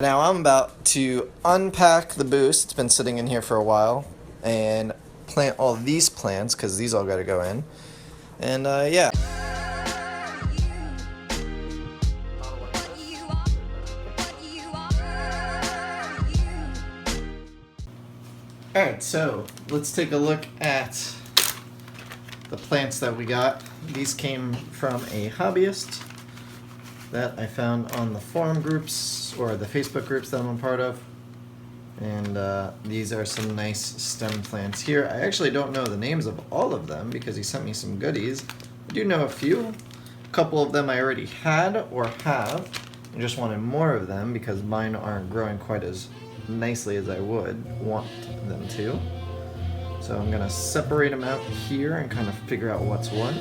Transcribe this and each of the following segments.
Now I'm about to unpack the boost. It's been sitting in here for a while, and plant all these plants because these all got to go in. And yeah. Alright, so let's take a look at the plants that we got. These came from a hobbyist that I found on the forum groups or the Facebook groups that I'm a part of. And these are some nice stem plants here. I actually don't know the names of all of them because he sent me some goodies. I do know a few. A couple of them I already had or have. I just wanted more of them because mine aren't growing quite as nicely as I would want them to. So I'm gonna separate them out here and kind of figure out what's what.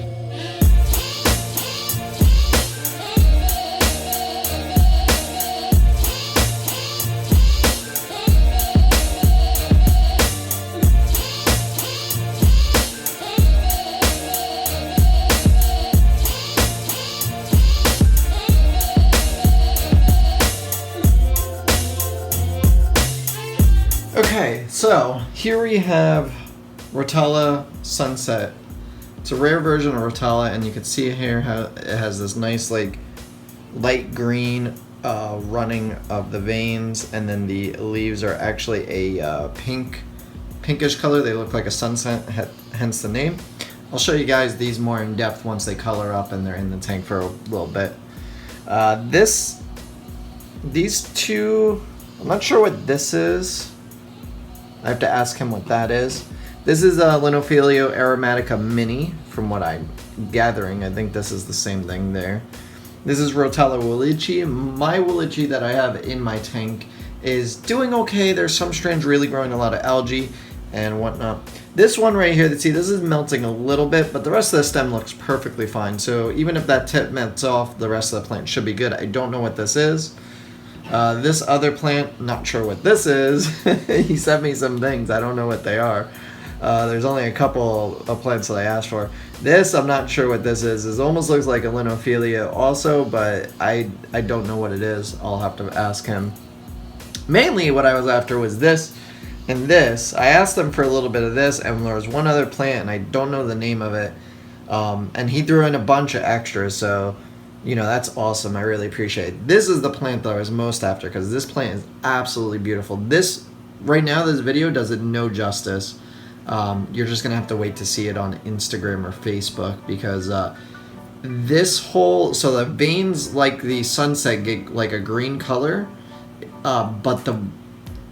Okay, so here we have Rotala Sunset. It's a rare version of Rotala, and you can see here how it has this nice like light green running of the veins, and then the leaves are actually a pinkish color. They look like a sunset, hence the name. I'll show you guys these more in depth once they color up and they're in the tank for a little bit. These two, I'm not sure what this is. I have to ask him what that is. This is a Linophilia aromatica mini, from what I'm gathering. I think this is the same thing there. This is Rotala Woolwich. My Woolwich that I have in my tank is doing okay. There's some strands really growing a lot of algae and whatnot. This one right here, see, this is melting a little bit, but the rest of the stem looks perfectly fine. So even if that tip melts off, the rest of the plant should be good. I don't know what this is. This other plant, not sure what this is. He sent me some things, I don't know what they are. There's only a couple of plants that I asked for. This, I'm not sure what this is. It almost looks like a Linophilia also, but I don't know what it is. I'll have to ask him. Mainly what I was after was this and this. I asked him for a little bit of this, and there was one other plant, and I don't know the name of it. And he threw in a bunch of extras, so you know, that's awesome. I really appreciate it. This is the plant that I was most after because this plant is absolutely beautiful. This, right now, this video does it no justice. You're just going to have to wait to see it on Instagram or Facebook because this whole, so the veins like the sunset get like a green color, but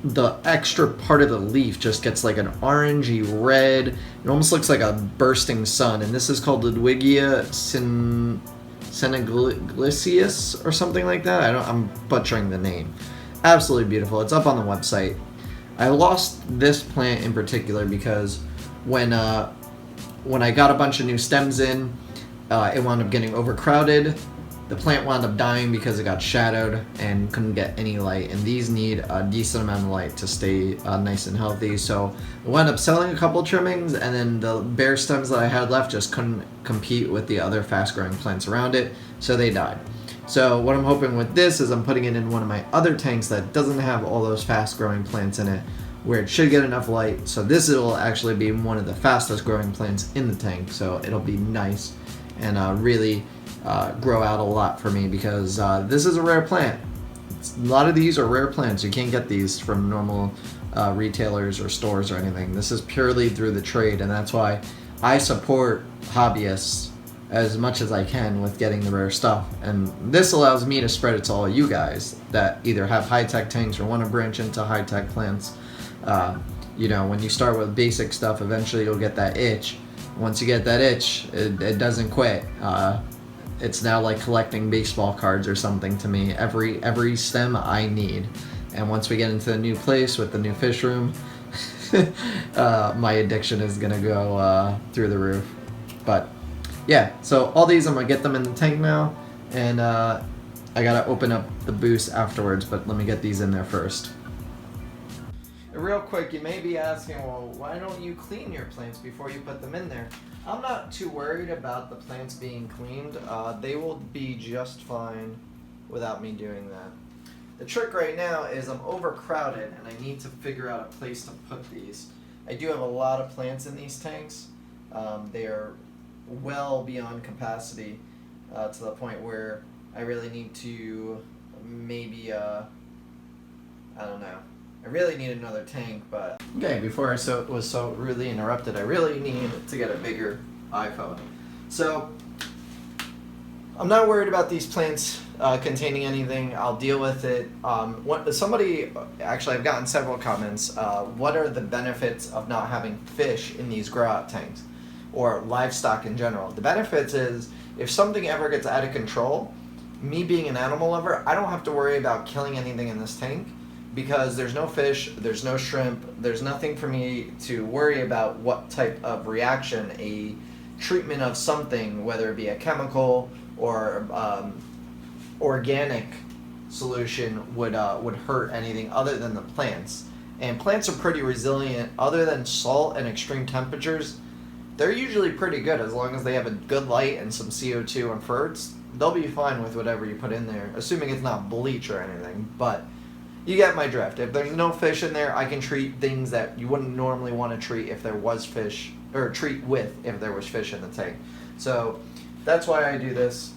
the extra part of the leaf just gets like an orangey red. It almost looks like a bursting sun, and this is called Ludwigia Seneglisius or something like that. I'm butchering the name. Absolutely beautiful. It's up on the website. I lost this plant in particular because when I got a bunch of new stems in, it wound up getting overcrowded. The plant wound up dying because it got shadowed and couldn't get any light, and these need a decent amount of light to stay nice and healthy. So I wound up selling a couple trimmings, and then the bare stems that I had left just couldn't compete with the other fast-growing plants around it, so they died. So what I'm hoping with this is I'm putting it in one of my other tanks that doesn't have all those fast-growing plants in it, where it should get enough light. So this will actually be one of the fastest-growing plants in the tank, so it'll be nice and really grow out a lot for me because this is a rare plant. A lot of these are rare plants. You can't get these from normal retailers or stores or anything. This is purely through the trade, and that's why I support hobbyists as much as I can with getting the rare stuff. And this allows me to spread it to all you guys that either have high-tech tanks or want to branch into high-tech plants. You know, when you start with basic stuff, eventually you'll get that itch. Once you get that itch, it doesn't quit. It's now like collecting baseball cards or something to me. Every stem I need. And once we get into the new place with the new fish room, my addiction is gonna go through the roof. But yeah, so all these I'm gonna get them in the tank now, and I gotta open up the boost afterwards, but let me get these in there first. Real quick, you may be asking, well, why don't you clean your plants before you put them in there? I'm not too worried about the plants being cleaned. They will be just fine without me doing that. The trick right now is I'm overcrowded and I need to figure out a place to put these. I do have a lot of plants in these tanks. They are well beyond capacity to the point where I really need to maybe, I don't know. I really need another tank, but... Okay, before I was so rudely interrupted, I really need to get a bigger iPhone. So, I'm not worried about these plants containing anything. I'll deal with it. Actually, I've gotten several comments. What are the benefits of not having fish in these grow out tanks? Or livestock in general? The benefits is, if something ever gets out of control, me being an animal lover, I don't have to worry about killing anything in this tank, because there's no fish, there's no shrimp, there's nothing for me to worry about what type of reaction a treatment of something, whether it be a chemical or organic solution, would hurt anything other than the plants. And plants are pretty resilient. Other than salt and extreme temperatures, they're usually pretty good as long as they have a good light and some CO2 and ferts. They'll be fine with whatever you put in there, assuming it's not bleach or anything. But you get my drift. If there's no fish in there, I can treat things that you wouldn't normally want to treat if there was fish, or treat with if there was fish in the tank. So that's why I do this.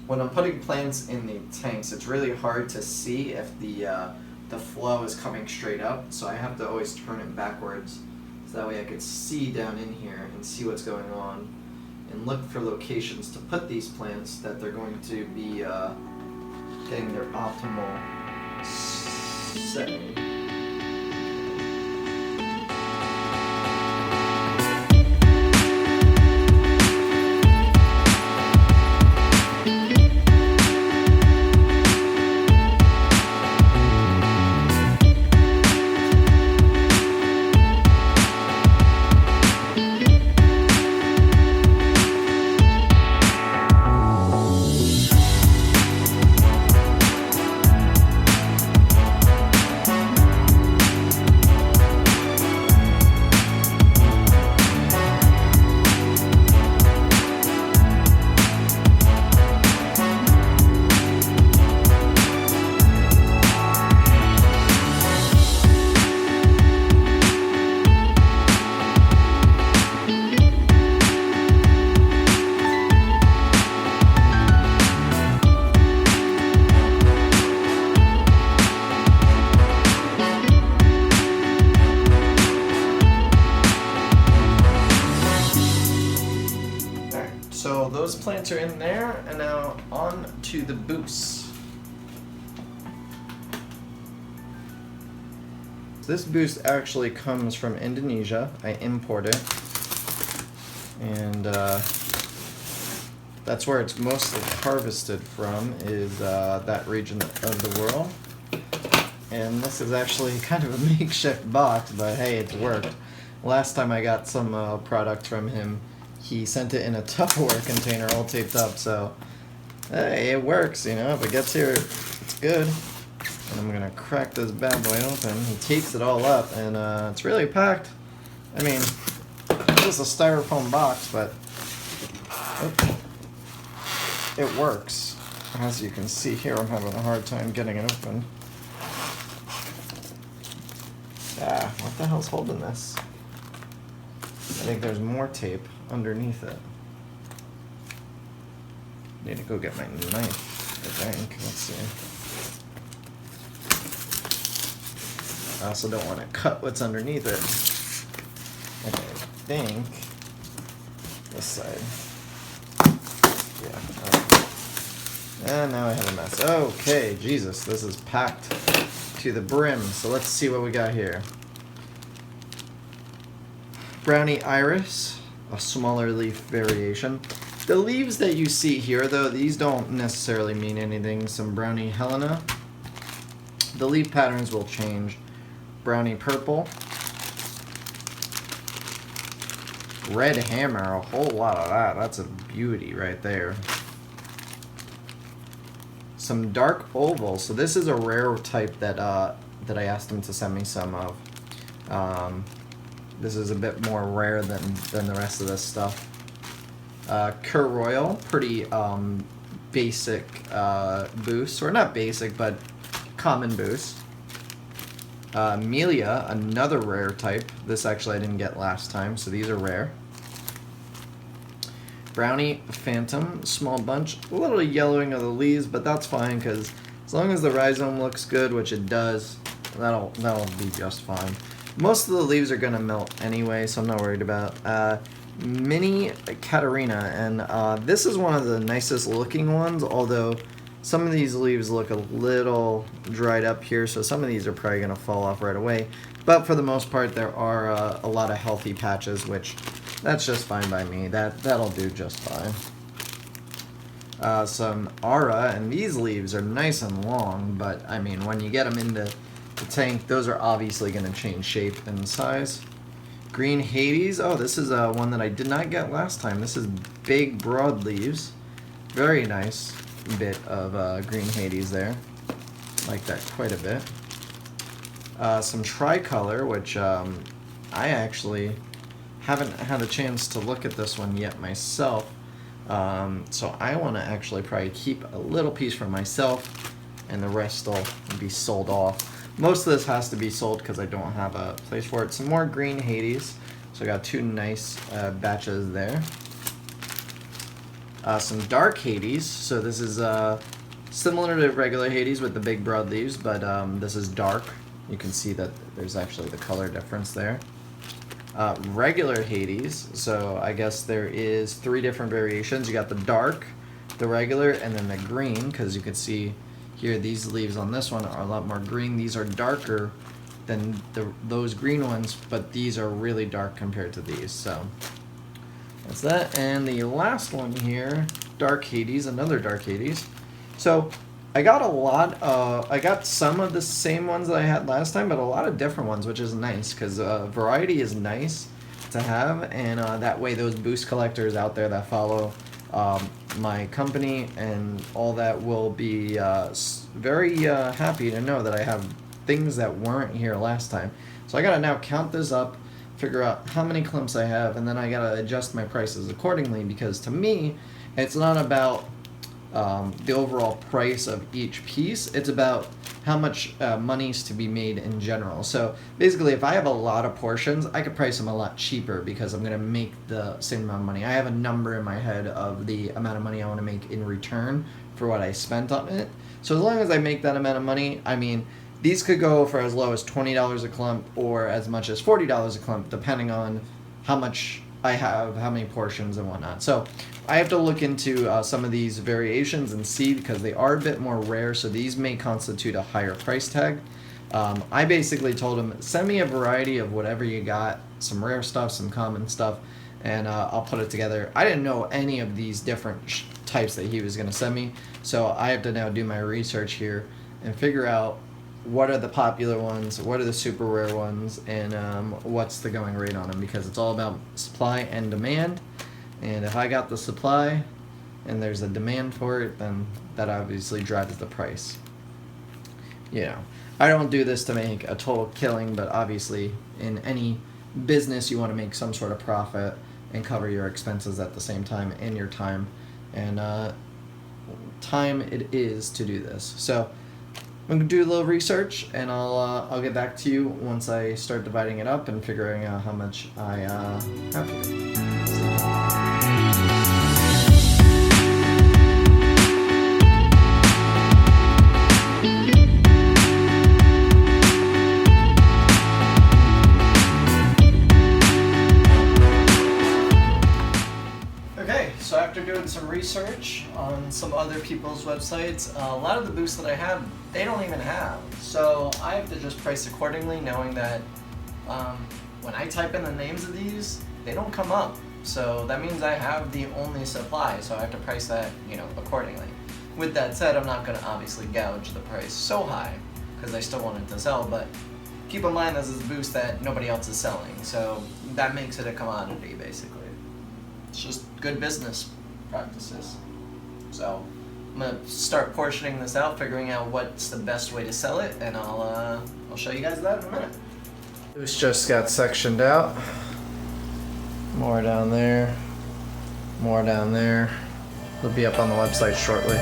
When I'm putting plants in the tanks, it's really hard to see if the flow is coming straight up, so I have to always turn it backwards, so that way I could see down in here and see what's going on, and look for locations to put these plants that they're going to be getting their optimal setting. So those plants are in there, and now on to the buce. This buce actually comes from Indonesia. I import it, and that's where it's mostly harvested from, is that region of the world. And this is actually kind of a makeshift box, but hey, it's worked. Last time I got some product from him, he sent it in a Tupperware container all taped up, so hey, it works, you know. If it gets here, it's good. And I'm gonna crack this bad boy open. He tapes it all up, and it's really packed. I mean, it's just a styrofoam box, but it works. As you can see here, I'm having a hard time getting it open. Ah, what the hell's holding this? I think there's more tape underneath it. Need to go get my knife, I think. Let's see. I also don't want to cut what's underneath it. Okay, I think this side. Yeah. And now I have a mess. Okay, Jesus, this is packed to the brim. So let's see what we got here. Brownie iris, a smaller leaf variation. The leaves that you see here, though, these don't necessarily mean anything. Some brownie helena. The leaf patterns will change. Brownie purple. Red hammer, a whole lot of that. That's a beauty right there. Some dark oval. So this is a rare type that that I asked him to send me some of. This is a bit more rare than the rest of this stuff. Cur Royal, pretty basic Buce, or not basic, but common Buce. Amelia, another rare type. This actually I didn't get last time, so these are rare. Brownie Phantom, small bunch, a little yellowing of the leaves, but that's fine because as long as the rhizome looks good, which it does, that'll be just fine. Most of the leaves are gonna melt anyway, so I'm not worried about. Mini Katarina, and this is one of the nicest looking ones, although some of these leaves look a little dried up here, so some of these are probably gonna fall off right away. But for the most part, there are a lot of healthy patches, which that's just fine by me. That'll do just fine. Some Ara, and these leaves are nice and long, but I mean, when you get them into the tank, those are obviously going to change shape and size. Green Hades. Oh, this is one that I did not get last time. This is big, broad leaves. Very nice bit of Green Hades there. Like that quite a bit. Some tricolor, which I actually haven't had a chance to look at this one yet myself. So I want to actually probably keep a little piece for myself, and the rest will be sold off. Most of this has to be sold because I don't have a place for it. Some more Green Hades. So I got two nice batches there. Some Dark Hades. So this is similar to regular Hades with the big broad leaves, but this is dark. You can see that there's actually the color difference there. Regular Hades. So I guess there is 3 different variations. You got the dark, the regular, and then the green, because you can see here, these leaves on this one are a lot more green. These are darker than those green ones, but these are really dark compared to these. So that's that. And the last one here, Dark Hades, another Dark Hades. So I got a lot. I got some of the same ones that I had last time, but a lot of different ones, which is nice because variety is nice to have, and that way those Buce collectors out there that follow my company and all that will be very happy to know that I have things that weren't here last time. So I gotta now count this up, figure out how many clumps I have, and then I gotta adjust my prices accordingly, because to me it's not about the overall price of each piece, it's about how much money's to be made in general. So basically, if I have a lot of portions, I could price them a lot cheaper because I'm going to make the same amount of money. I have a number in my head of the amount of money I want to make in return for what I spent on it. So as long as I make that amount of money, I mean, these could go for as low as $20 a clump or as much as $40 a clump, depending on how much I have, how many portions and whatnot. So I have to look into some of these variations and see, because they are a bit more rare, so these may constitute a higher price tag. I basically told him, send me a variety of whatever you got, some rare stuff, some common stuff, and I'll put it together. I didn't know any of these different types that he was going to send me, so I have to now do my research here and figure out what are the popular ones, what are the super rare ones, and what's the going rate on them, because it's all about supply and demand. And if I got the supply and there's a demand for it, then that obviously drives the price. You know, I don't do this to make a total killing, but obviously in any business you want to make some sort of profit and cover your expenses at the same time, and your time. And time it is to do this. So I'm gonna do a little research, and I'll get back to you once I start dividing it up and figuring out how much I have here. So after doing some research on some other people's websites, a lot of the Buce that I have, they don't even have. So I have to just price accordingly, knowing that when I type in the names of these, they don't come up. So that means I have the only supply, so I have to price that, you know, accordingly. With that said, I'm not going to obviously gouge the price so high, because I still want it to sell, but keep in mind this is a Buce that nobody else is selling, so that makes it a commodity, basically. It's just good business practices. So I'm gonna start portioning this out, figuring out what's the best way to sell it, and I'll show you guys that in a minute. This just got sectioned out. More down there, more down there, They'll be up on the website shortly.